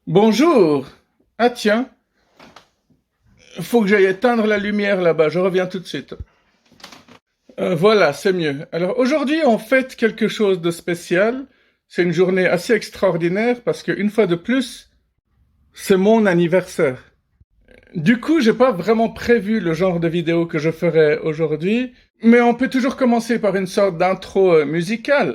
Bonjour. Ah tiens, faut que j'aille éteindre la lumière là-bas, je reviens tout de suite. Voilà, c'est mieux. Alors aujourd'hui, on fête quelque chose de spécial. C'est une journée assez extraordinaire parce qu'une fois de plus, c'est mon anniversaire. Du coup, j'ai pas vraiment prévu le genre de vidéo que je ferai aujourd'hui, mais on peut toujours commencer par une sorte d'intro musicale.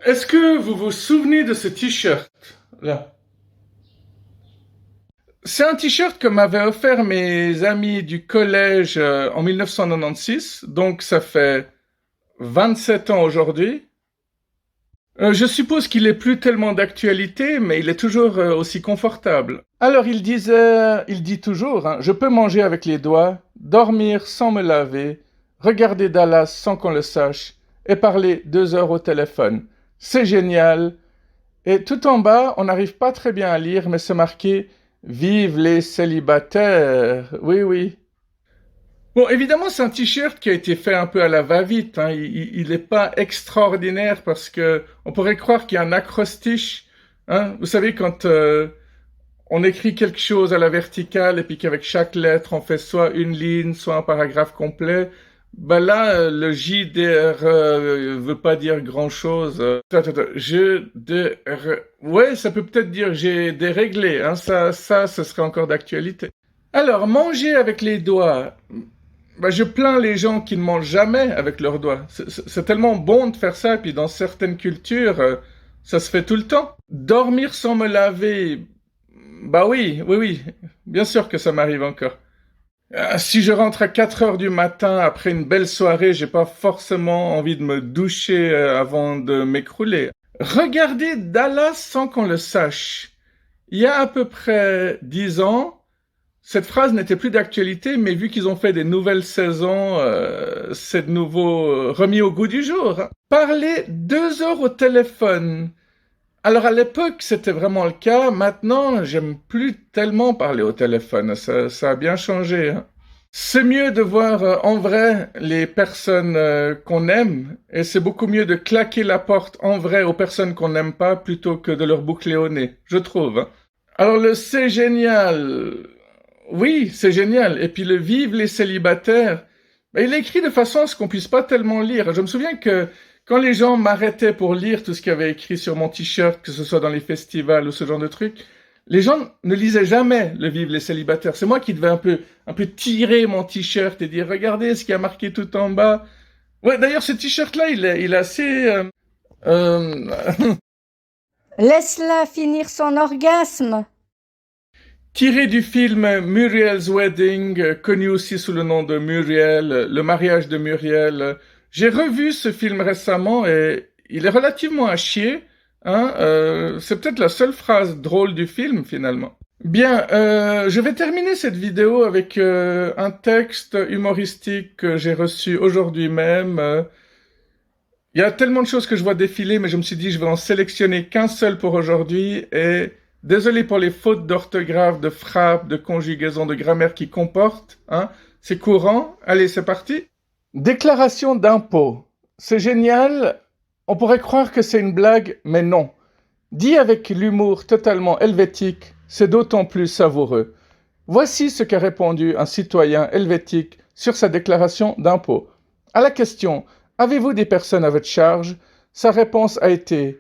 Est-ce que vous vous souvenez de ce t-shirt là? C'est un t-shirt que m'avaient offert mes amis du collège en 1996, donc ça fait 27 ans aujourd'hui. Je suppose qu'il est plus tellement d'actualité, mais il est toujours aussi confortable. Alors il dit toujours, hein, je peux manger avec les doigts, dormir sans me laver, regarder Dallas sans qu'on le sache, et parler 2 heures au téléphone. C'est génial. Et tout en bas, on n'arrive pas très bien à lire, mais c'est marqué Vive les célibataires. Oui, oui. Bon, évidemment, c'est un t-shirt qui a été fait un peu à la va-vite, hein. Il n'est pas extraordinaire parce que on pourrait croire qu'il y a un acrostiche. Hein. Vous savez, quand on écrit quelque chose à la verticale et puis qu'avec chaque lettre, on fait soit une ligne, soit un paragraphe complet. Bah là, le JDR veut pas dire grand-chose. Ouais, ça peut peut-être dire j'ai déréglé. Hein. Ce serait encore d'actualité. Alors, manger avec les doigts. Bah, je plains les gens qui ne mangent jamais avec leurs doigts. C'est tellement bon de faire ça, et puis dans certaines cultures, ça se fait tout le temps. Dormir sans me laver, bah oui, oui, oui, bien sûr que ça m'arrive encore. Si je rentre à 4 heures du matin après une belle soirée, j'ai pas forcément envie de me doucher avant de m'écrouler. Regarder Dallas sans qu'on le sache. Il y a à peu près 10 ans, cette phrase n'était plus d'actualité, mais vu qu'ils ont fait des nouvelles saisons, c'est de nouveau remis au goût du jour. Parler 2 heures au téléphone. Alors à l'époque, c'était vraiment le cas. Maintenant, j'aime plus tellement parler au téléphone. Ça a bien changé. Hein. C'est mieux de voir en vrai les personnes qu'on aime, et c'est beaucoup mieux de claquer la porte en vrai aux personnes qu'on n'aime pas plutôt que de leur boucler au nez, je trouve. Hein. Alors le c'est génial, oui, c'est génial. Et puis le vive les célibataires, ben, il est écrit de façon à ce qu'on puisse pas tellement lire. Je me souviens que quand les gens m'arrêtaient pour lire tout ce qu'il y avait écrit sur mon t-shirt, que ce soit dans les festivals ou ce genre de trucs, les gens ne lisaient jamais le vive les célibataires. C'est moi qui devais un peu tirer mon t-shirt et dire regardez ce qui a marqué tout en bas. Ouais, d'ailleurs ce t-shirt-là, il est assez euh, Laisse-la finir son orgasme. tiré du film Muriel's Wedding, connu aussi sous le nom de Muriel, le mariage de Muriel. J'ai revu ce film récemment et il est relativement à chier. Hein, c'est peut-être la seule phrase drôle du film finalement. Bien, je vais terminer cette vidéo avec un texte humoristique que j'ai reçu aujourd'hui même. Il y a tellement de choses que je vois défiler, mais je me suis dit je vais en sélectionner qu'un seul pour aujourd'hui et désolé pour les fautes d'orthographe, de frappe, de conjugaison, de grammaire qui comportent. Hein. C'est courant. Allez, c'est parti. Déclaration d'impôt. C'est génial. On pourrait croire que c'est une blague, mais non. Dit avec l'humour totalement helvétique, c'est d'autant plus savoureux. Voici ce qu'a répondu un citoyen helvétique sur sa déclaration d'impôt. À la question « Avez-vous des personnes à votre charge ?» sa réponse a été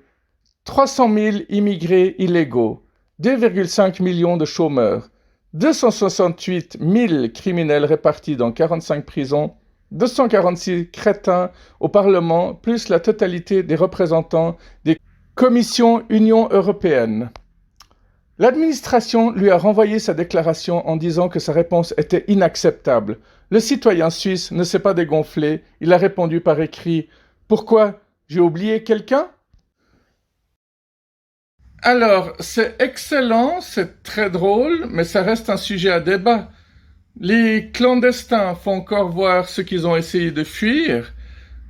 300 000 immigrés illégaux, 2,5 millions de chômeurs, 268 000 criminels répartis dans 45 prisons, 246 crétins au Parlement, plus la totalité des représentants des commissions Union européenne. L'administration lui a renvoyé sa déclaration en disant que sa réponse était inacceptable. Le citoyen suisse ne s'est pas dégonflé, il a répondu par écrit « Pourquoi? J'ai oublié quelqu'un ?» Alors, c'est excellent, c'est très drôle, mais ça reste un sujet à débat. Les clandestins font encore voir ce qu'ils ont essayé de fuir.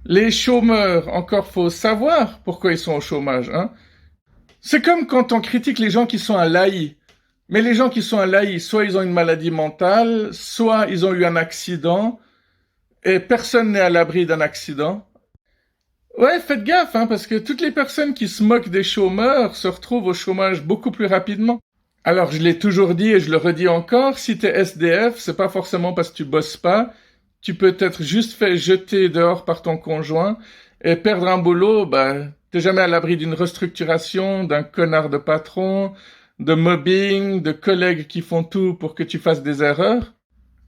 Les chômeurs, encore faut savoir pourquoi ils sont au chômage. Hein. C'est comme quand on critique les gens qui sont à l'AI. Mais les gens qui sont à l'AI, soit ils ont une maladie mentale, soit ils ont eu un accident, et personne n'est à l'abri d'un accident. Ouais, faites gaffe, hein, parce que toutes les personnes qui se moquent des chômeurs se retrouvent au chômage beaucoup plus rapidement. Alors, je l'ai toujours dit et je le redis encore, si t'es SDF, c'est pas forcément parce que tu bosses pas, tu peux être juste fait jeter dehors par ton conjoint, et perdre un boulot, t'es jamais à l'abri d'une restructuration, d'un connard de patron, de mobbing, de collègues qui font tout pour que tu fasses des erreurs.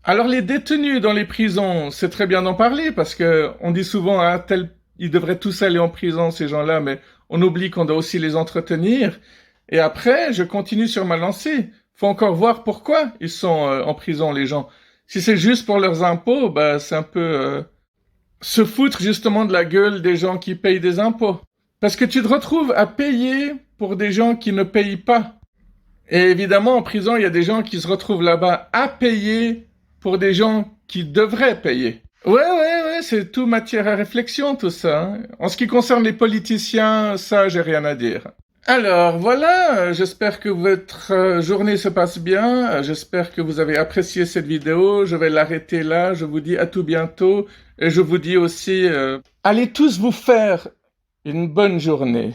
Alors les détenus dans les prisons, c'est très bien d'en parler parce que on dit souvent ils devraient tous aller en prison ces gens-là, mais on oublie qu'on doit aussi les entretenir. Et après, je continue sur ma lancée. Faut encore voir pourquoi ils sont en prison les gens. Si c'est juste pour leurs impôts, c'est un peu se foutre justement de la gueule des gens qui payent des impôts. Parce que tu te retrouves à payer pour des gens qui ne payent pas. Et évidemment, en prison, il y a des gens qui se retrouvent là-bas à payer pour des gens qui devraient payer. Ouais, c'est tout matière à réflexion, tout ça, hein. En ce qui concerne les politiciens, ça, j'ai rien à dire. Alors, voilà, j'espère que votre journée se passe bien, j'espère que vous avez apprécié cette vidéo, je vais l'arrêter là, je vous dis à tout bientôt, et je vous dis aussi, allez tous vous faire une bonne journée.